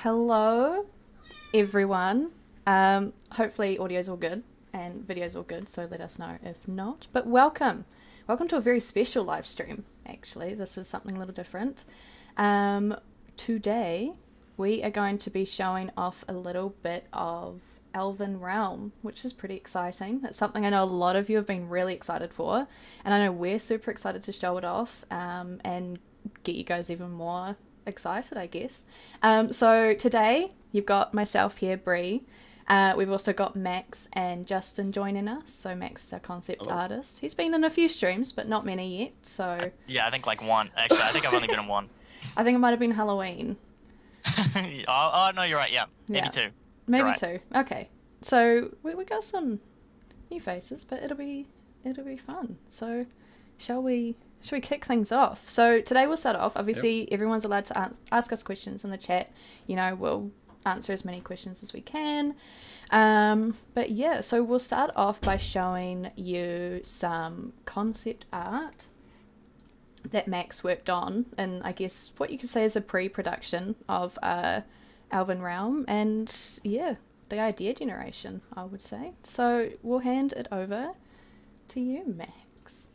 Hello, everyone. Hopefully, audio's all good and video's all good, so let us know if not. But welcome. Welcome to a very special live stream, actually. This is something a little different. Today, we are going to be showing off a little bit of Elven Realm, which is pretty exciting. It's something I know a lot of you have been really excited for, and I know we're super excited to show it off and get you guys even more excited, I guess. So today you've got myself here, Bree. We've also got Max and Justin joining us. So Max is our concept artist. He's been in a few streams, but not many yet. So yeah, I think like one. Actually, I think I've only been in one. I think it might have been Halloween. Oh no, you're right. Yeah, maybe two. Maybe right. two. Okay. So we got some new faces, but it'll be fun. So shall we kick things off? So today we'll start off. Obviously, everyone's allowed to ask us questions in the chat. You know, we'll answer as many questions as we can. But yeah, so we'll start off by showing you some concept art that Max worked on, and I guess what you could say is a pre-production of Elven Realm, and yeah, the idea generation, I would say. So we'll hand it over to you, Max.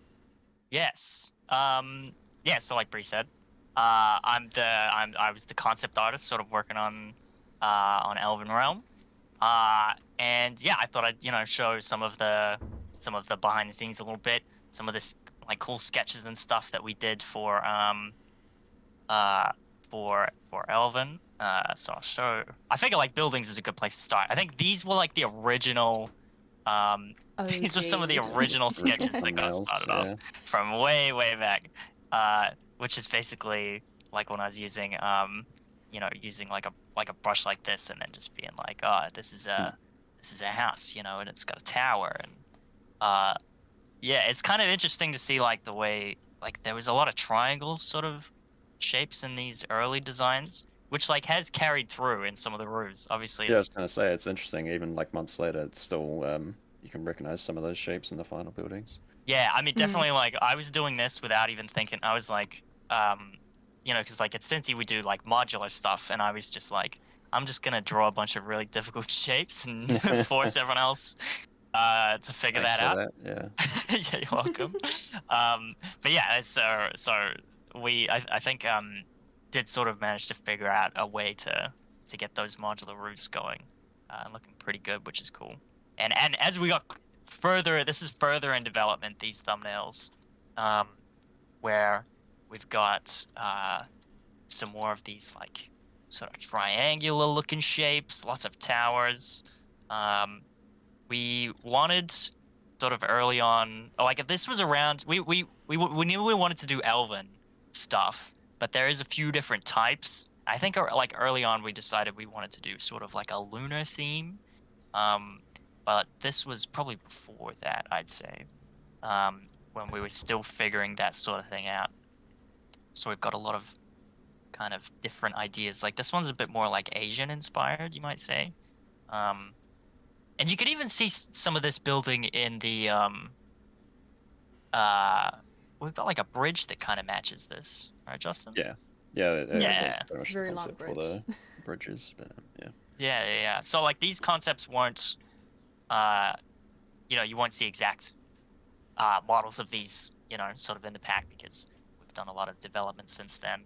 Yes. Yeah. So like Bree said, I was the concept artist, sort of working on Elven Realm. And yeah, I thought I'd show some of the behind the scenes a little bit, some of this like cool sketches and stuff that we did for Elven. So I'll show. I figure like buildings is a good place to start. I think these were like the original. These were some of the original sketches that got started off from way back. Which is basically like when I was using using like a brush like this and then just being like, oh, this is a house, and it's got a tower and yeah, it's kind of interesting to see like the way like there was a lot of triangles sort of shapes in these early designs, which like has carried through in some of the roofs. Obviously, yeah, I was gonna say it's interesting. Even like months later, it's still you can recognize some of those shapes in the final buildings. Yeah, I mean, definitely. Like I was doing this without even thinking. I was like, because like at Cincy we do like modular stuff, and I was just like, I'm just gonna draw a bunch of really difficult shapes and force everyone else to figure that out. Yeah. Yeah, you're welcome. But yeah, so I think did sort of manage to figure out a way to get those modular roofs going, looking pretty good, which is cool. And as we got further, this is further in development, these thumbnails, where we've got some more of these like sort of triangular looking shapes, lots of towers. We wanted sort of early on, like this was around, we knew we wanted to do Elven stuff, but there is a few different types. I think like early on we decided we wanted to do sort of like a lunar theme, but this was probably before that, I'd say, when we were still figuring that sort of thing out. So we've got a lot of kind of different ideas. Like this one's a bit more like Asian inspired, you might say. And you could even see some of this building in the we've got like a bridge that kind of matches this, right, Justin? Yeah. Very long bridge. For the bridges, but yeah. Yeah. So like these concepts weren't, you won't see exact models of these, sort of in the pack because we've done a lot of development since then.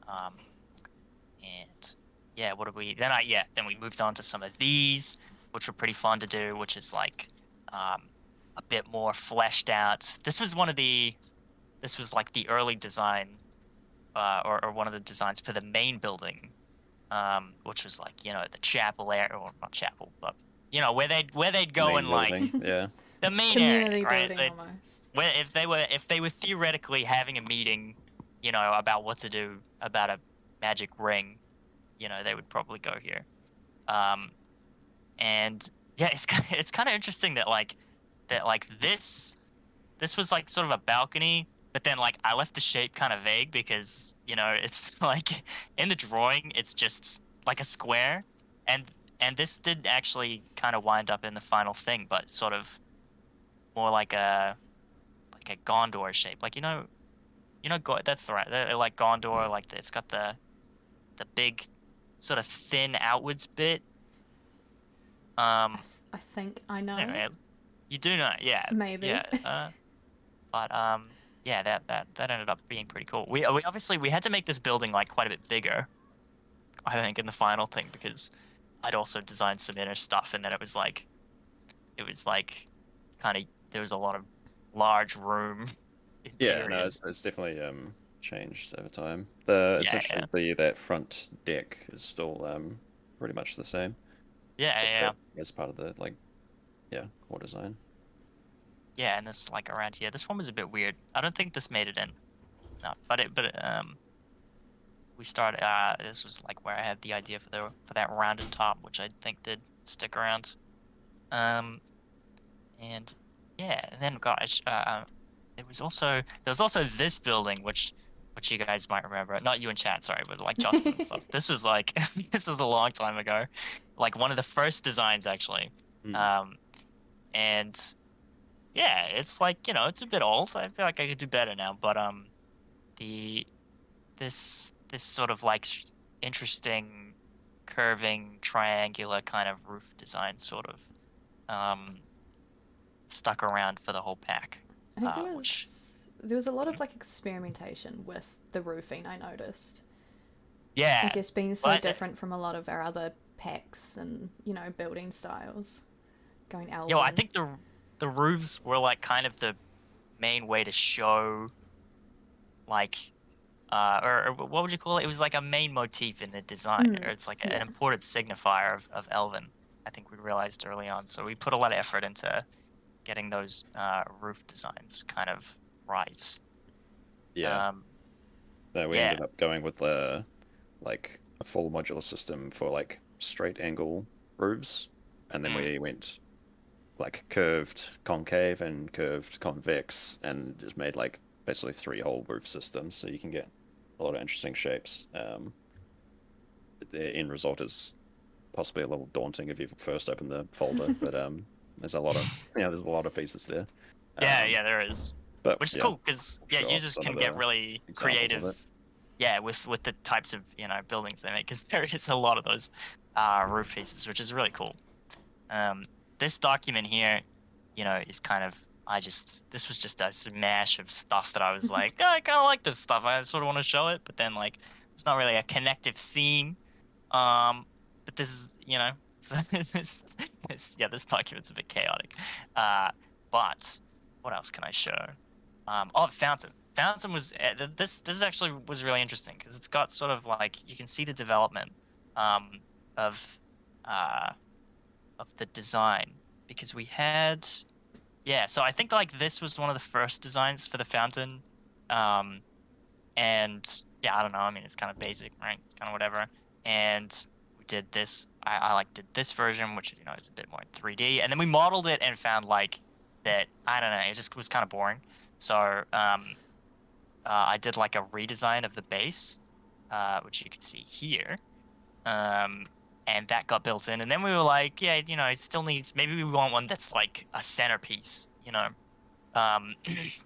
And yeah, what did we? Then we moved on to some of these, which were pretty fun to do, which is like a bit more fleshed out. This was like the early design, or one of the designs for the main building, which was like the chapel area, or not chapel, but where they'd go main and like yeah. the main community area, building right? almost. Where if they were theoretically having a meeting, about what to do about a magic ring, they would probably go here. And yeah, it's kind of interesting that this was like sort of a balcony, but then like I left the shape kind of vague because it's like in the drawing it's just like a square, and this did actually kind of wind up in the final thing, but sort of more like a Gondor shape, like that's the right, like Gondor, like it's got the big sort of thin outwards bit. I think I know. Anyway, you do know, yeah. Maybe. Yeah. But yeah, that ended up being pretty cool. We obviously we had to make this building like quite a bit bigger, I think, in the final thing, because I'd also designed some inner stuff, and then it was like kind of there was a lot of large room Yeah, interiors. no, it's definitely changed over time. It's interesting that front deck is still pretty much the same. Yeah. As part of the core design. Yeah, and this like around here, this one was a bit weird. I don't think this made it in. No, but we started. This was like where I had the idea for that rounded top, which I think did stick around. And yeah, and then gosh, there was also this building which you guys might remember. Not you in chat, sorry, but like Justin and stuff. This was like this was a long time ago, like one of the first designs actually. And yeah, it's like, it's a bit old. I feel like I could do better now, but this sort of like interesting curving triangular kind of roof design sort of stuck around for the whole pack. I think there was a lot of like experimentation with the roofing, I noticed. Yeah. I guess being so different from a lot of our other packs and, building styles. Going Elven. I think the roofs were like kind of the main way to show like or what would you call it? It was like a main motif in the design, or it's like an important signifier of Elven. I think we realized early on, so we put a lot of effort into getting those roof designs kind of right. Yeah. So we ended up going with like a full modular system for like straight angle roofs, and then we went like curved concave and curved convex, and just made like basically 3 whole roof systems, so you can get a lot of interesting shapes. The end result is possibly a little daunting if you first open the folder, but there's a lot of pieces there. Yeah, there is. But which is cool because users can get really creative. Yeah, with the types of buildings they make, because there is a lot of those roof pieces, which is really cool. This document here, is kind of this was just a smash of stuff that I was like, I kind of like this stuff. I sort of want to show it, but then like it's not really a connective theme. But this is this document's a bit chaotic. But what else can I show? The fountain. Fountain was this actually was really interesting because it's got sort of like you can see the development of the design, because we had so I think like this was one of the first designs for the fountain, and I don't know, I mean it's kind of basic, right? It's kind of whatever, and we did this. I did this version, which is a bit more in 3D, and then we modeled it and found like that I don't know, it just was kind of boring, so I did like a redesign of the base, which you can see here. And that got built in, and then we were like, it still needs, maybe we want one that's like a centerpiece,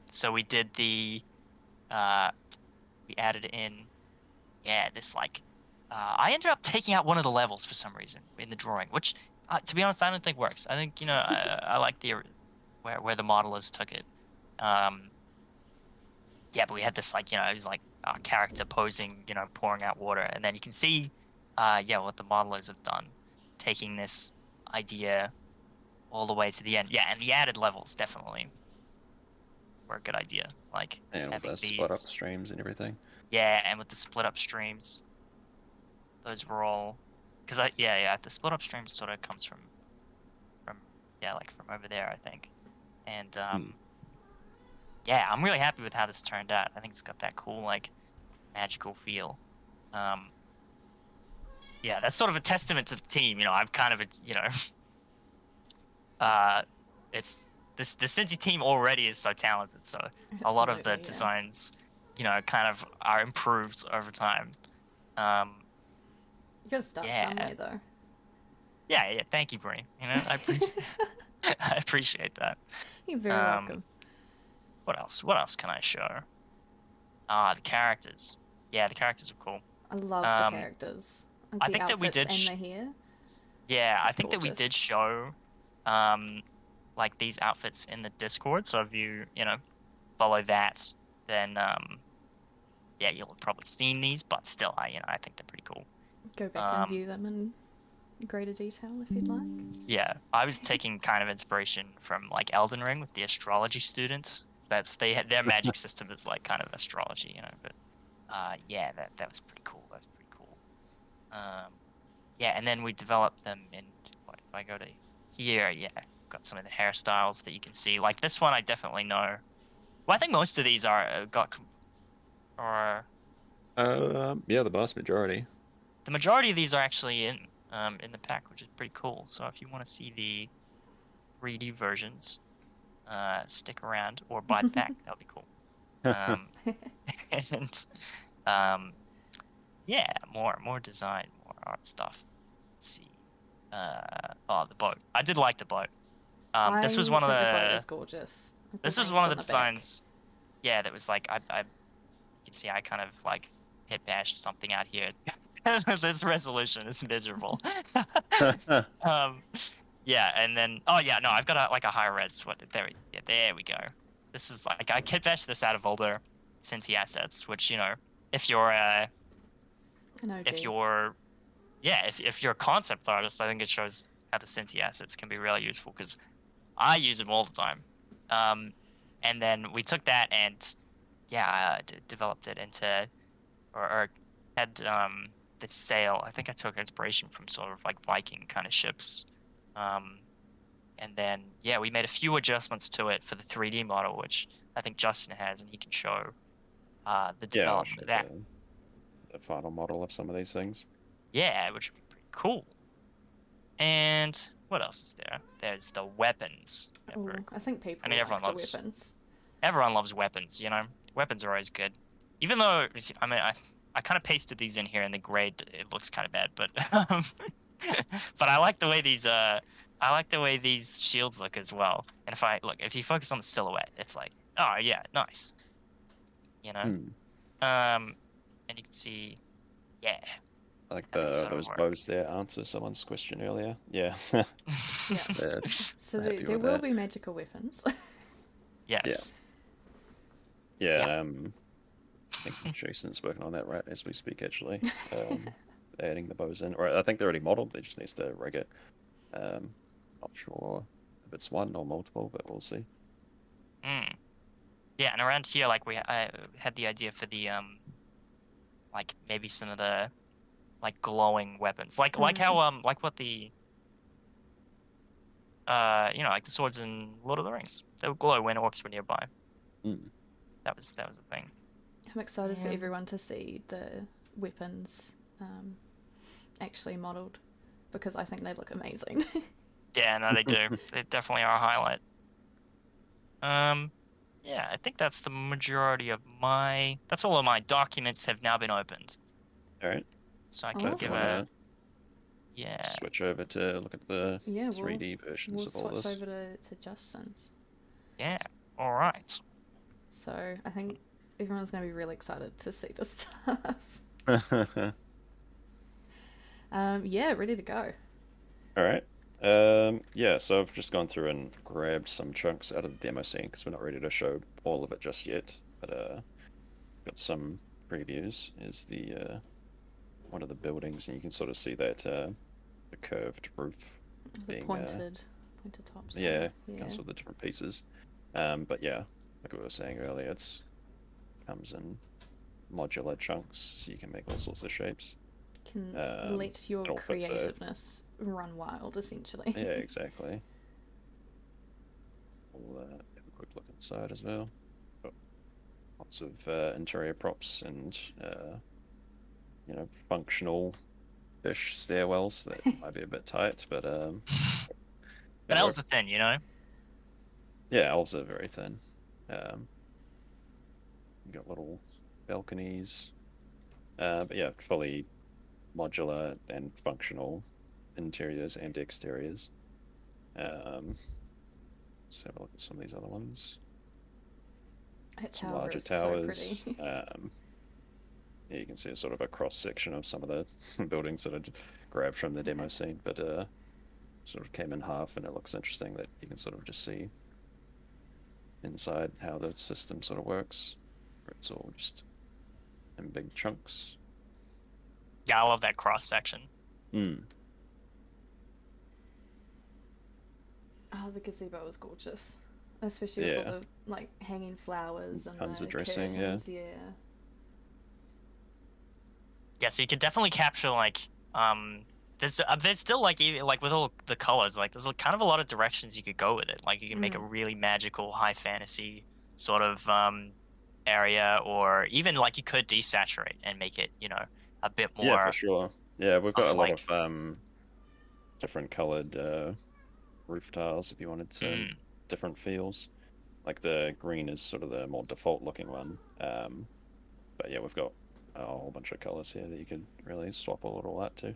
so we did we added in, this like, I ended up taking out one of the levels for some reason in the drawing, which, to be honest, I don't think works. I think, I like where the modelers took it. But we had this like, it was like a character posing, pouring out water, and then you can see what the modelers have done, taking this idea all the way to the end. Yeah, and the added levels definitely were a good idea. Like, and with the split up streams and everything. Yeah, and with the split up streams, those were all, because the split up streams sort of comes from over there, I think, and I'm really happy with how this turned out. I think it's got that cool like magical feel. That's sort of a testament to the team. I've kind of, it's the Cincy team already is so talented. So a lot of the designs, kind of are improved over time. You gotta start somewhere, though. Yeah. Thank you, Brie. I appreciate that. You're very welcome. What else? What else can I show? The characters. Yeah, the characters are cool. I love the characters. Like I the think that we did. outfits and the hair. Yeah, I Just think that we did gorgeous. show, like these outfits in the Discord. So if you follow that, then yeah, you'll have probably seen these. But still, I think they're pretty cool. Go back and view them in greater detail if you'd like. Yeah, I was taking kind of inspiration from like Elden Ring with the astrology student. Their magic system is like kind of astrology, But yeah, that was pretty cool. That was pretty cool. Yeah, and then we developed them in. What if I go to here? Yeah, got some of the hairstyles that you can see. Like this one, I definitely know. Well, I think most of these are or yeah, the vast majority. the majority of these are actually in the pack, which is pretty cool. So if you want to see the 3D versions, stick around or buy the pack. That would be cool. And yeah, more design, more art stuff. Let's see. The boat. I did like the boat. This was one of the boat is gorgeous. This is one of the designs. Yeah, that was like you can see I kind of like hit bashed something out here. This resolution is miserable. Yeah, and then no, I've got a high res. There we go. This is like I kit bashed this out of older Cincy assets, which if you're if you're a concept artist, I think it shows how the Cincy assets can be really useful because I use them all the time. And then we took that and developed it into or had the sail. I think I took inspiration from sort of like Viking kind of ships. And then we made a few adjustments to it for the 3D model, which I think Justin has, and he can show the development of that. The final model of some of these things. Yeah, which would be pretty cool. And what else is there? There's the weapons. Ooh, I think people. Everyone like loves weapons. Everyone loves weapons. Weapons are always good. Even though I kind of pasted these in here, and the grade it looks kind of bad, but but I like the way these shields look as well. And if you focus on the silhouette, it's like, oh yeah, nice. And you can see, yeah. I like those bows there answer someone's question earlier. Yeah. Yeah. So there will be magical weapons. Yes. Yeah. I think Jason's working on that right as we speak, actually. Adding the bows in. Or I think they're already modeled. They just needs to rig it. Not sure if it's one or multiple, but we'll see. Yeah, and around here, like I had the idea for the like maybe some of the like glowing weapons, like how like what the like the swords in Lord of the Rings, they would glow when orcs were nearby. That was the thing. I'm excited for everyone to see the weapons actually modeled because I think they look amazing. Yeah, no, they do. They definitely are a highlight. Yeah, I think that's the majority of that's all of my documents have now been opened. All right. So I can give a... Yeah. Switch over to look at the 3D versions of all this. We'll switch over to Justin's. Yeah, all right. So I think everyone's going to be really excited to see this stuff. Yeah, ready to go. All right. So I've just gone through and grabbed some chunks out of the demo scene because we're not ready to show all of it just yet. But got some previews. Is the one of the buildings, and you can sort of see that the curved roof, being pointed tops. Yeah, comes with the different pieces. But yeah, like we were saying earlier, it's comes in modular chunks, so you can make all sorts of shapes. Can let your creativeness run wild, essentially. Yeah, exactly. We'll have a quick look inside as well. Got lots of interior props and functional-ish stairwells that might be a bit tight, but but elves are thin, Yeah, elves are very thin. You got little balconies, but yeah, fully modular and functional interiors and exteriors. Let's have a look at some of these other ones. That Some tower larger is towers. so pretty. Yeah, you can see a sort of a cross section of some of the buildings that I grabbed from the demo scene, but sort of came in half, and it looks interesting that you can sort of just see inside how the system sort of works. Where it's all just in big chunks. Yeah, I love that cross section. Mm. Oh, the gazebo was gorgeous, especially with all the like hanging flowers and tons the of dressing. curtains. Yeah. Yeah, so you could definitely capture like there's still like even like with all the colors, like there's kind of a lot of directions you could go with it. Like you can make a really magical high fantasy sort of area, or even like you could desaturate and make it, you know, a bit more. Yeah, for sure. Yeah, we've got a lot of different colored roof tiles if you wanted some different feels. Like the green is sort of the more default looking one. But yeah, we've got a whole bunch of colors here that you could really swap all that to.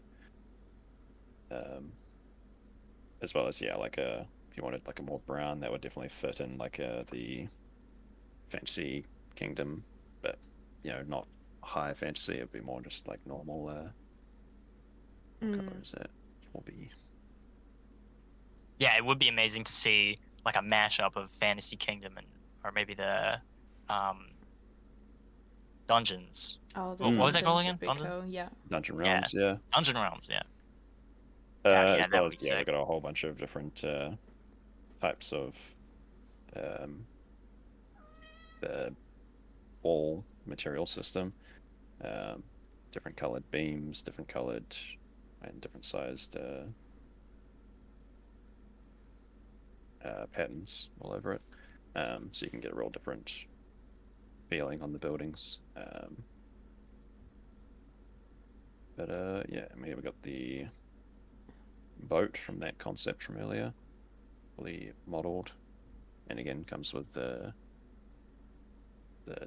As well as like if you wanted like a more brown, that would definitely fit in like the fantasy kingdom, but not high fantasy. It'd be more just like normal. What color is that? 4B. Yeah, it would be amazing to see like a mashup of Fantasy Kingdom and or maybe the dungeons. Oh, what was that called again? Cool. Yeah. Dungeon Realms. Yeah. Dungeon Realms. Yeah. As well as we've got a whole bunch of different types of the wall material system. Different colored beams, different colored and different sized patterns all over it. So you can get a real different feeling on the buildings. But yeah, I mean, we got the boat from that concept from earlier, fully modeled, and again comes with the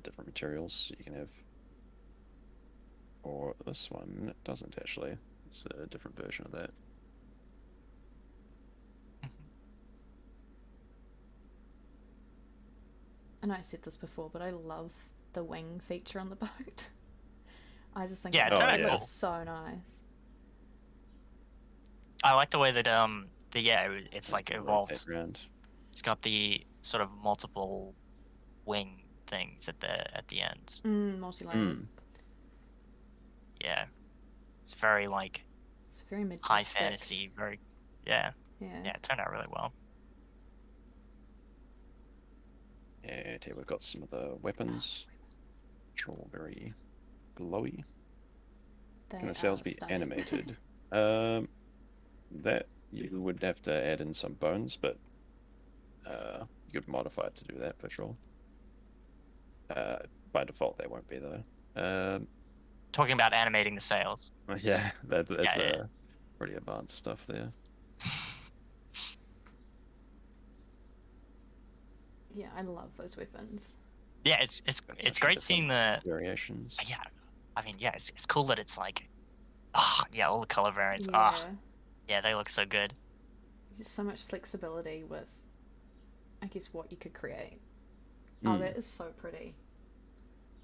different materials you can have. Or this one, it doesn't actually. It's a different version of that. I know I said this before, but I love the wing feature on the boat. I just think it looks so nice. I like the way that it's like evolved. It's got the sort of multiple wing things at the end. Multi-layered. Yeah, it's very like it's very majestic. High fantasy. Very yeah. It turned out really well. And here we've got some of the weapons, which are all very glowy. Can the sails be animated? That you would have to add in some bones, but you could modify it to do that for sure. By default, they won't be though. Talking about animating the sails. Yeah, that's pretty advanced stuff there. Yeah, I love those weapons. Yeah, it's great seeing the variations. Yeah, I mean, yeah, it's cool that it's like, all the color variants. Yeah, they look so good. Just so much flexibility with, I guess, what you could create. Oh, that is so pretty.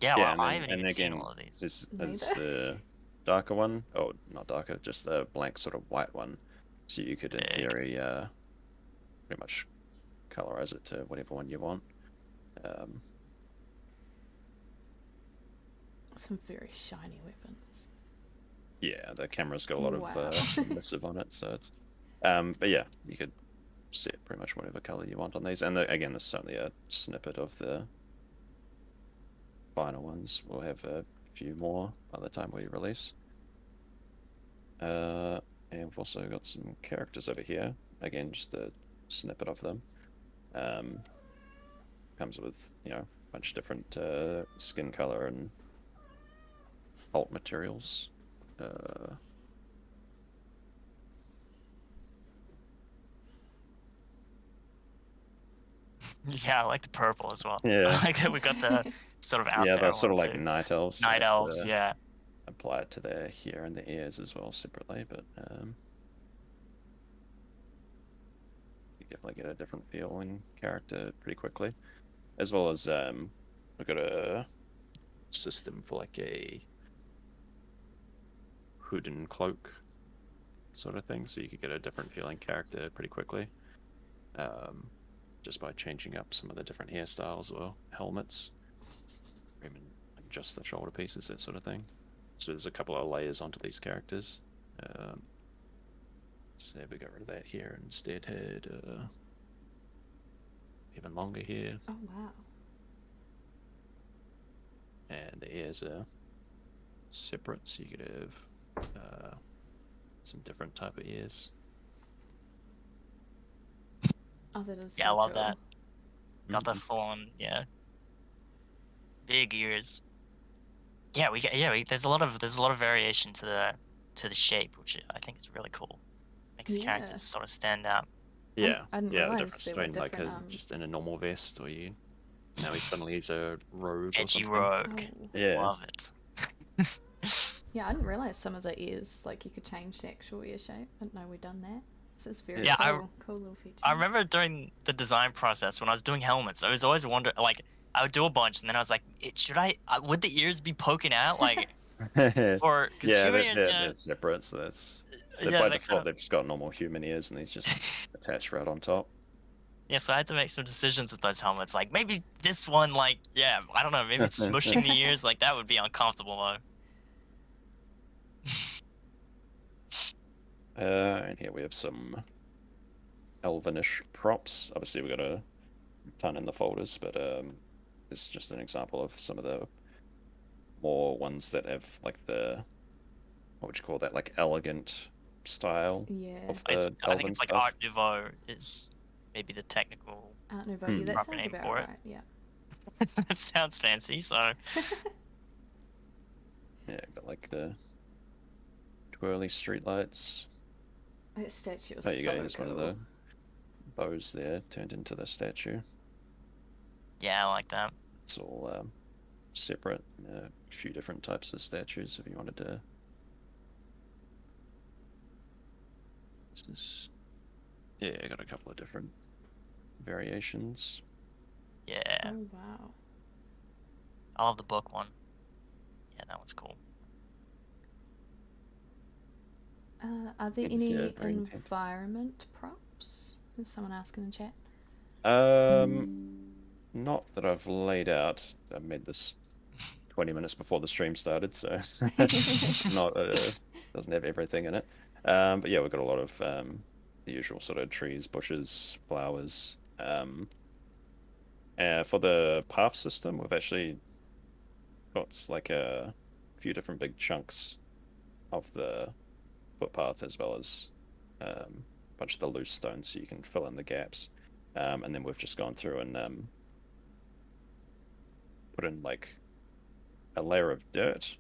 Yeah, well, I haven't even seen all of these. This is the darker one. Oh, not darker, just the blank sort of white one. So you could, in theory, pretty much colorize it to whatever one you want. Some very shiny weapons. Yeah, the camera's got a lot of missive on it, so it's. But yeah, you could set pretty much whatever color you want on these. And again, this is only a snippet of the final ones. We'll have a few more by the time we release. And we've also got some characters over here. Again, just a snippet of them. Comes with a bunch of different skin color and alt materials. Yeah, I like the purple as well. Yeah, I like that we got the sort of out there. They're sort of like night elves. Night elves, yeah. Apply it to their hair and their ears as well separately, but you definitely get a different feel and character pretty quickly. As well as we've got a system for like a hood and cloak sort of thing, so you could get a different feeling character pretty quickly. Just by changing up some of the different hairstyles or helmets, or even like just the shoulder pieces, that sort of thing. So there's a couple of layers onto these characters. So we got rid of that here, and instead had even longer hair. Oh wow. And the ears are separate, so you could have some different type of ears. Oh, that is. Yeah, so I love cool. that. Got the full on, yeah. Big ears. Yeah, there's a lot of variation to the shape, which I think is really cool. Makes the characters sort of stand out. Yeah, I didn't the realize difference there were between like different, just in a normal vest, or now he's a rogue or Edgy something. rogue. Oh. Yeah. Love it. Yeah, I didn't realize some of the ears, like you could change the actual ear shape. I didn't know we'd done that. So it's very cool little feature. I remember during the design process when I was doing helmets, I was always wondering, like, I would do a bunch, and then I was like, would the ears be poking out, like, or because human ears, they're separate, so by default they've just got normal human ears, and these just attached right on top. Yeah, so I had to make some decisions with those helmets. Like, maybe this one, like, yeah, I don't know, maybe it's smushing the ears, like, that would be uncomfortable, though. And here we have some Elvenish props. Obviously, we've got a ton in the folders, but this is just an example of some of the more ones that have like what would you call that? Like elegant style. Yeah. Of the I think it's like stuff. Art Nouveau is maybe the technical. Art Nouveau. Yeah, that proper sounds name about for it. right. Yeah. That sounds fancy. So. Yeah, got like the twirly streetlights. That statue is There you so go. Here's cool. one of the bows there turned into the statue. Yeah, I like that. It's all separate. A few different types of statues if you wanted to. Yeah, I got a couple of different variations. Yeah. Oh wow. I love the book one. Yeah, that one's cool. Are there It's, any very intense. environment props? Is someone asking in chat? Not that I've laid out. I made this 20 minutes before the stream started, so not doesn't have everything in it. But yeah, we've got a lot of the usual sort of trees, bushes, flowers. For the path system, we've actually got like a few different big chunks of the footpath, as well as a bunch of the loose stones, so you can fill in the gaps. And then we've just gone through and put in like a layer of dirt,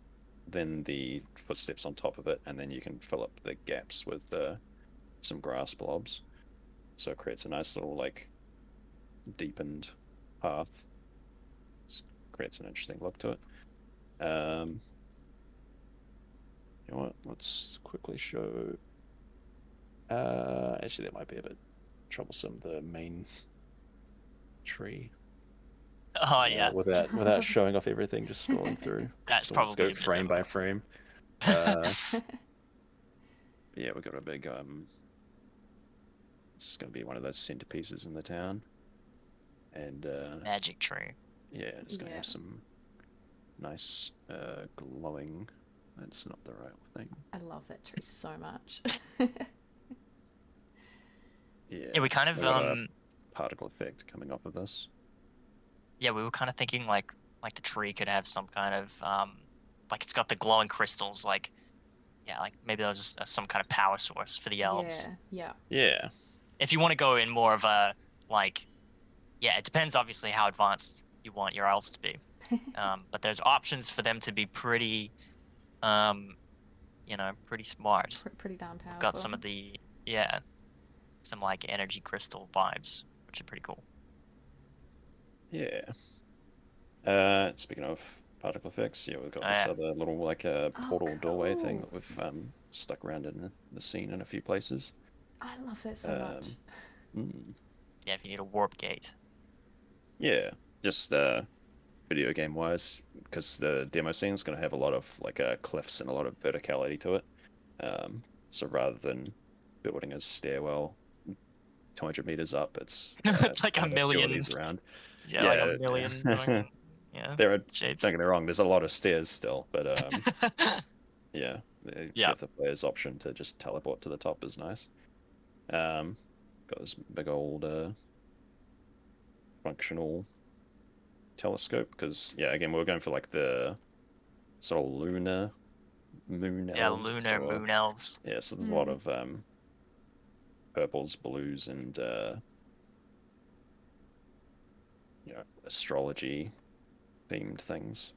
then the footsteps on top of it, and then you can fill up the gaps with some grass blobs. So it creates a nice little like deepened path. Creates an interesting look to it. You know what? Let's quickly show. Actually, that might be a bit troublesome. The main tree. Oh yeah. Without showing off everything, just scrolling through. That's So probably let's go frame by frame. Yeah, we've got a big. This is going to be one of those centerpieces in the town, and magic tree. yeah, it's going to have some nice glowing. That's not the right thing. I love that tree so much. Yeah, we kind of particle effect coming off of this. Yeah, we were kind of thinking like the tree could have some kind of like it's got the glowing crystals, like maybe that was some kind of power source for the elves. Yeah. If you want to go in more of a it depends obviously how advanced you want your elves to be. But there's options for them to be pretty pretty smart. Pretty damn powerful. Got some of the some like energy crystal vibes, which are pretty cool. Yeah. Speaking of particle effects, we've got this other little like portal doorway thing that we've stuck around in the scene in a few places. I love that so much. Yeah, if you need a warp gate. Yeah, just video game wise, because the demo scene is going to have a lot of like cliffs and a lot of verticality to it. So rather than building a stairwell 200 meters up, it's It's like a million. facilities around. Yeah, like a million. Yeah. There are, shapes. don't get me wrong, there's a lot of stairs still, but yeah, the give the players option to just teleport to the top is nice. Got this big old functional telescope because again we're going for like the sort of lunar moon elves. Lunar moon elves. Yeah, so there's a lot of purples, blues, and astrology themed things.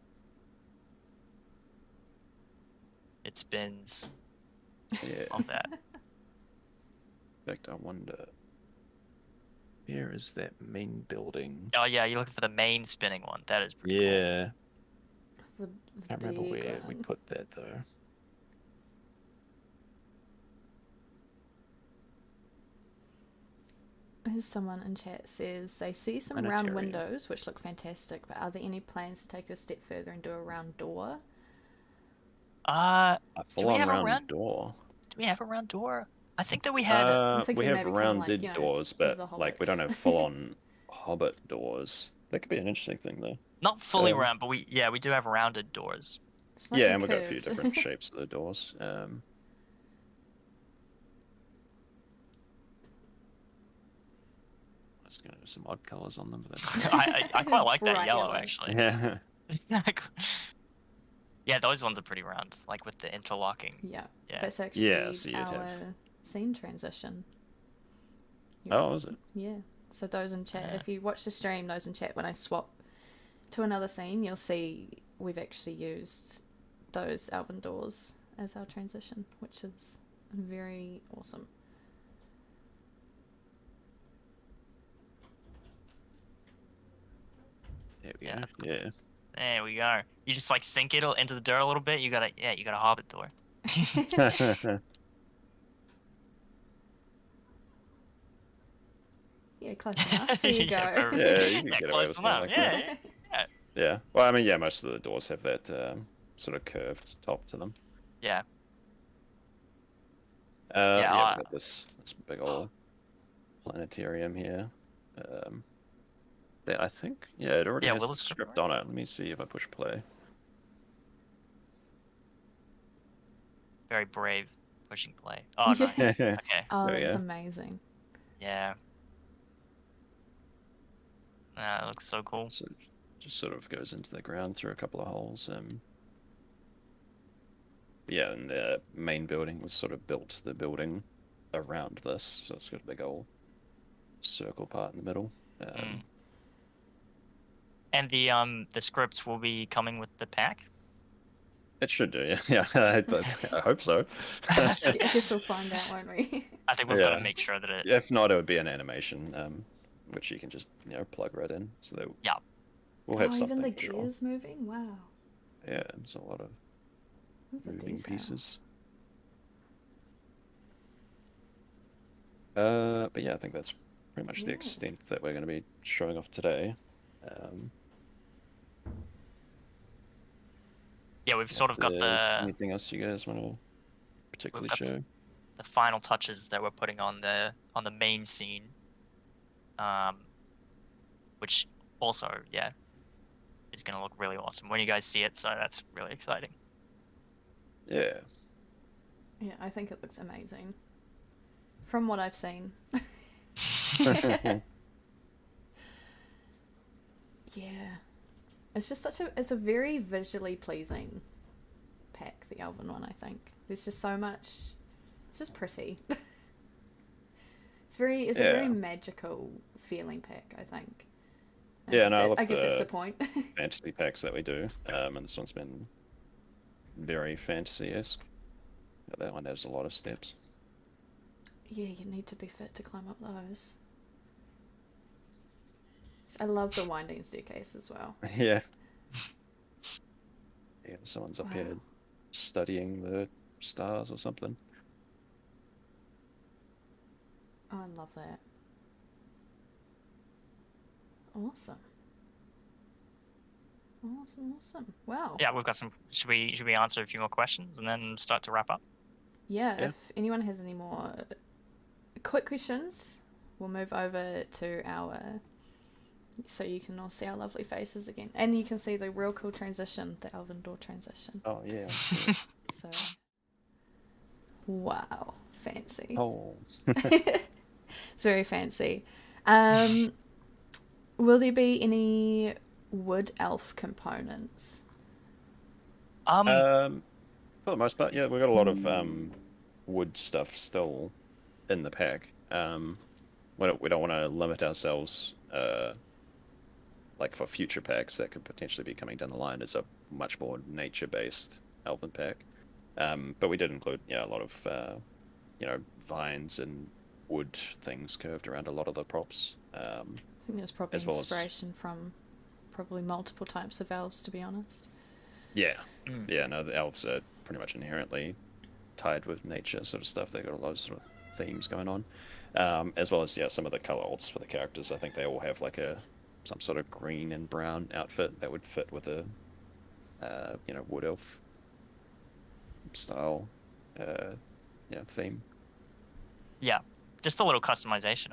It spins. Yeah. All that. In fact, I wonder, where is that main building? Oh yeah, you're looking for the main spinning one. That is pretty cool. Yeah. The Can't remember where one. we put that though. Someone in chat says they see some round windows which look fantastic, but are there any plans to take it a step further and do a round door? A full-on round door. Do we have a round door? I think that we had. We have rounded doors, but like we don't have full-on hobbit doors. That could be an interesting thing, though. Not fully round, but we do have rounded doors. Like and we've got a few different shapes of the doors. Let's go some odd colors on them. But I quite like that yellow, yellow, actually. Yeah. Yeah, those ones are pretty round, like with the interlocking. Yeah. Yeah. That's actually so our scene transition. Oh, is it? Yeah. So those in chat, if you watch the stream, those in chat, when I swap to another scene, you'll see we've actually used those elven doors as our transition, which is very awesome. There we go. Yeah. There we go. You just like sink it into the dirt a little bit. You got a hobbit door. Yeah, close enough. There you go. Yeah, you can get away close with enough. Like that. Yeah. Well, I mean, most of the doors have that sort of curved top to them. Yeah. We've got this big old planetarium here. That I think, it already has the script on it. Let me see if I push play. Very brave, pushing play. Oh, nice. Okay. Oh, that's amazing. Yeah. It looks so cool. So it just sort of goes into the ground through a couple of holes. And the main building was sort of built the building around this, so it's got a big old circle part in the middle. And the scripts will be coming with the pack? It should do, yeah. I hope so. I guess we'll find out, won't we? I think we've got to make sure that it... If not, it would be an animation, which you can just, plug right in. So that we'll have something. Even the gears moving? Wow. Yeah, there's a lot of moving pieces. But I think that's pretty much the extent that we're going to be showing off today. We've sort of got the... Anything else you guys want to particularly show? The final touches that we're putting on the main scene, which also is going to look really awesome when you guys see it. So that's really exciting. Yeah. Yeah, I think it looks amazing. From what I've seen. Yeah. It's just it's a very visually pleasing pack, the Elven one, I think. There's just so much, it's just pretty. It's a very magical feeling pack, I think. I guess that's the point. Fantasy packs that we do, and this one's been very fantasy-esque. That one has a lot of steps. Yeah, you need to be fit to climb up those. I love the winding staircase as well. Yeah. Someone's up here studying the stars or something. Oh, I love that. Awesome. Awesome. Wow. Yeah, we've got some... Should we answer a few more questions and then start to wrap up? If anyone has any more quick questions, we'll move over to our... So you can all see our lovely faces again. And you can see the real cool transition, the Elven door transition. Oh, yeah. So, wow. Fancy. Oh. It's very fancy. Will there be any wood elf components? For the most part, yeah, we've got a lot of wood stuff still in the pack. We don't want to limit ourselves, like for future packs that could potentially be coming down the line. It's a much more nature-based elven pack. But we did include, a lot of, vines and wood things curved around a lot of the props. I think there's probably inspiration from probably multiple types of elves, to be honest. Yeah. Yeah, no, the elves are pretty much inherently tied with nature sort of stuff. They've got a lot of sort of themes going on. As well as, some of the color alts for the characters. I think they all have like some sort of green and brown outfit that would fit with a, wood elf style, theme. Yeah, just a little customization.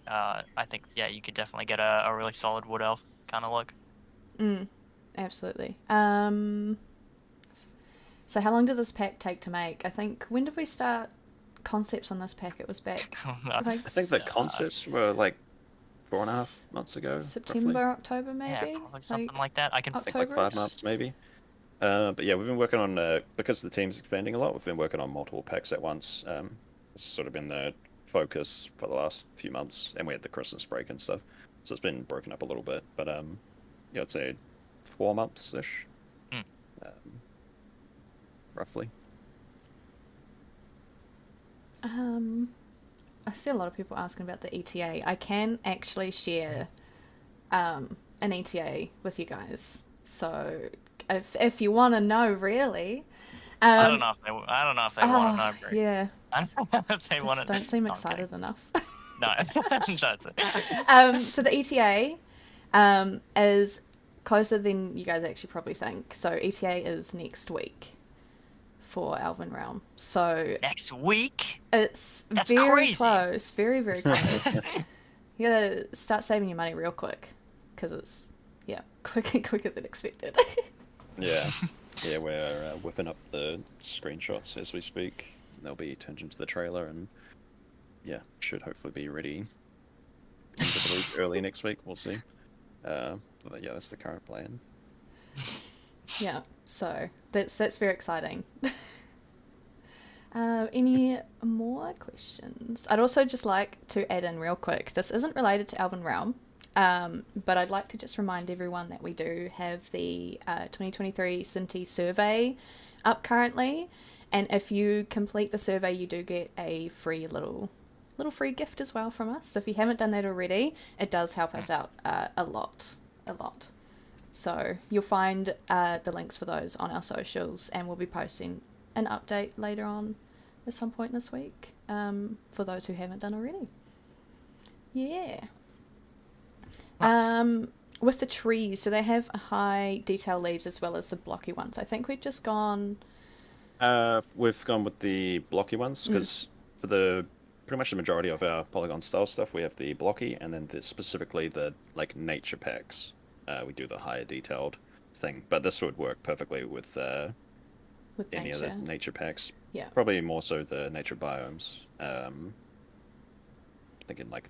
I think, you could definitely get a really solid wood elf kind of look. Absolutely. So how long did this pack take to make? I think, when did we start concepts on this pack? It was back... I think the concepts were like 4.5 months ago. September, roughly. October, maybe? Yeah, probably something like that. I think like 5 months, maybe. But yeah, we've been working on, because the team's expanding a lot, we've been working on multiple packs at once. It's sort of been the focus for the last few months, and we had the Christmas break and stuff, so it's been broken up a little bit. But I'd say 4 months-ish, roughly. I see a lot of people asking about the ETA. I can actually share an ETA with you guys, so if you want to know, really. I don't know if they want to know. Brie. Yeah. I don't know if they want to. Don't seem excited enough. No, that's it. So the ETA is closer than you guys actually probably think. So ETA is next week for Elven Realm. So next week? That's very crazy. Close. Very, very close. You gotta start saving your money real quick, because it's quicker than expected. Yeah, we're whipping up the screenshots as we speak. They'll be turned into the trailer, and should hopefully be ready early next week. We'll see. But that's the current plan. Yeah, so that's very exciting. Any more questions? I'd also just like to add in real quick. This isn't related to Elven Realm, but I'd like to just remind everyone that we do have the 2023 Cinti survey up currently, and if you complete the survey, you do get a free little free gift as well from us. So if you haven't done that already, it does help us out a lot. So you'll find the links for those on our socials, and we'll be posting an update later on at some point this week, for those who haven't done already. Yeah. Nice. With the trees, so they have high detail leaves as well as the blocky ones. I think we've just gone... We've gone with the blocky ones, because for pretty much the majority of our polygon style stuff, we have the blocky, and then specifically the nature packs. We do the higher detailed thing, but this would work perfectly with any of the nature packs. Yeah. Probably more so the nature biomes. Thinking what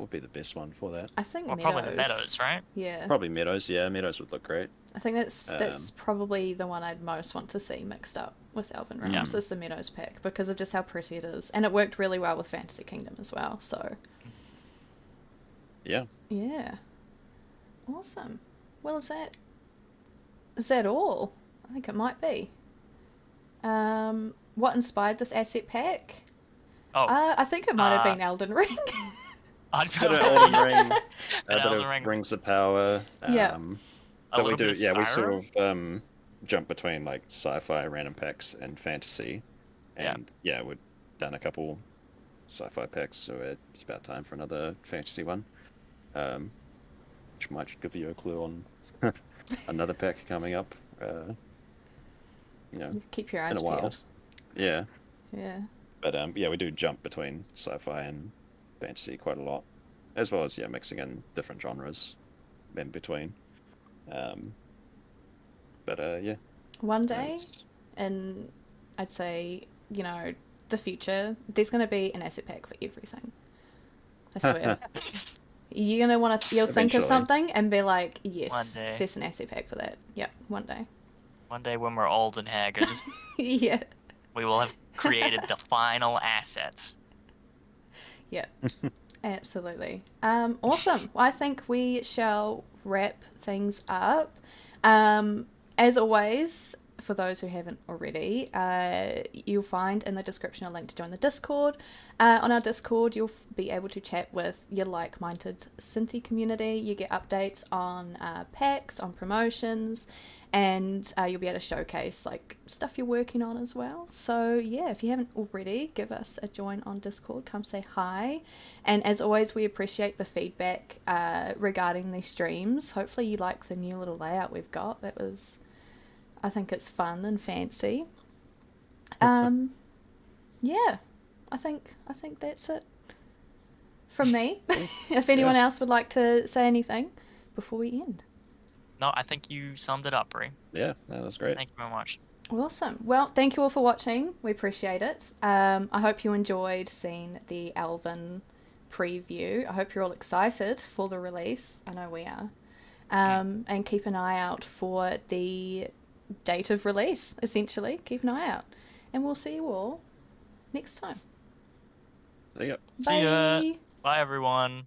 would be the best one for that? I think meadows. Probably the meadows, right? Yeah. Probably meadows. Yeah, meadows would look great. I think that's probably the one I'd most want to see mixed up with Elven Realms, is the meadows pack, because of just how pretty it is, and it worked really well with Fantasy Kingdom as well. So. Yeah. Yeah. Awesome. Well, is that all? I think it might be. What inspired this asset pack? I think it might have been Elden Ring. I'd put Elden Ring. Elden Ring. Rings of Power. Yeah. But we do, we sort of jump between sci-fi random packs and fantasy, and we've done a couple sci-fi packs, so it's about time for another fantasy one, which might give you a clue on another pack coming up. you know, keep your in eyes a while. peeled. Yeah. Yeah. But yeah, we do jump between sci-fi and fantasy quite a lot, as well as mixing in different genres in between. But yeah. One day, in I'd say, you know, the future, there's gonna be an asset pack for everything. I swear. You're gonna you'll think of something and be like, yes, there's an asset pack for that. Yep, one day. One day when we're old and haggard. Yeah. We will have created the final assets. Yeah. Absolutely. Awesome. Well, I think we shall wrap things up. As always, for those who haven't already, you'll find in the description a link to join the Discord. On our Discord, you'll be able to chat with your like-minded Cinti community. You get updates on packs, on promotions, and you'll be able to showcase like stuff you're working on as well. So yeah, if you haven't already, give us a join on Discord. Come say hi. And as always, we appreciate the feedback regarding these streams. Hopefully you like the new little layout we've got. I think it's fun and fancy. Yeah, I think that's it from me. If anyone else would like to say anything before we end. No, I think you summed it up, Brie. Yeah, that was great. Thank you very much. Awesome. Well, thank you all for watching. We appreciate it. I hope you enjoyed seeing the Elven preview. I hope you're all excited for the release. I know we are. And keep an eye out for the date of release, essentially. Keep an eye out. And we'll see you all next time. See ya. See ya. Bye, everyone.